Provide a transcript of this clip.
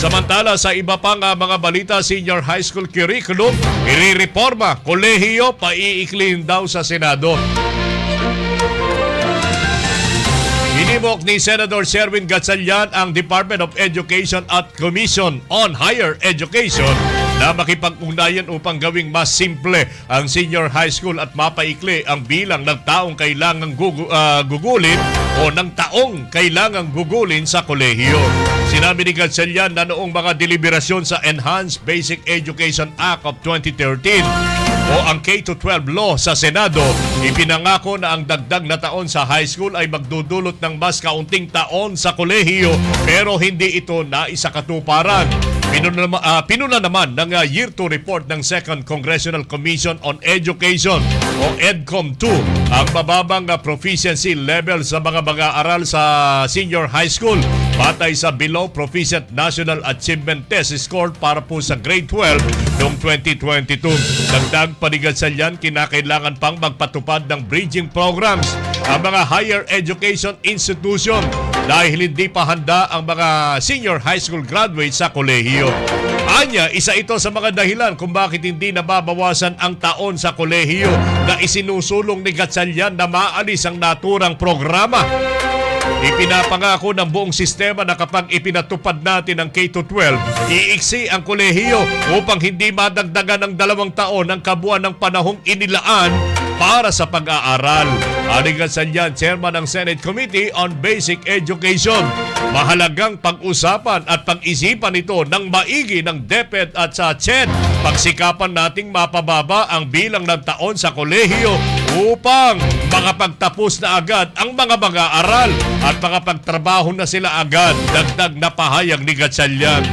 Samantala sa iba pang mga balita, senior high school curriculum, irireforma, kolehiyo, paiiklin daw sa Senado. Hinimok ni Senator Sherwin Gatchalian ang Department of Education at Commission on Higher Education na makipag-ugnayan upang gawing mas simple ang senior high school at mapaikli ang bilang ng taong kailangang gugulin o ng taong kailangang gugulin sa kolehiyo. Sinabi ni Gatchalian na noong mga deliberasyon sa Enhanced Basic Education Act of 2013 o ang K-12 law sa Senado, ipinangako na ang dagdag na taon sa high school ay magdudulot ng mas kaunting taon sa kolehiyo pero hindi ito naisakatuparan. Pinuna naman ng Year 2 report ng Second Congressional Commission on Education o EDCOM-2 ang mababang proficiency level sa mga mag-aaral sa senior high school batay sa Below Proficient National Achievement Test scored para po sa grade 12 noong 2022. Dagdag pa ni Gatchalian, kinakailangan pang magpatupad ng bridging programs ang mga higher education institution dahil hindi pa handa ang mga senior high school graduates sa kolehiyo. Anya, isa ito sa mga dahilan kung bakit hindi nababawasan ang taon sa kolehiyo na isinusulong ni Gatchalian na maalis ang naturang programa. Ipinapangako ng buong sistema na kapag ipinatupad natin ang K-12, iiksi ang kolehiyo upang hindi madagdagan ng 2 taon ang kabuuan ng panahong inilaan para sa pag-aaral. Ani Gatchalian, chairman ng Senate Committee on Basic Education, mahalagang pag-usapan at pag-isipan ito ng maigi ng DepEd at sa CHED. Pagsikapan nating mapababa ang bilang ng taon sa kolehiyo upang makapagtapos na agad ang mga mag-aaral at makapagtrabaho na sila agad. Dagdag na pahayag ni Gatchalian.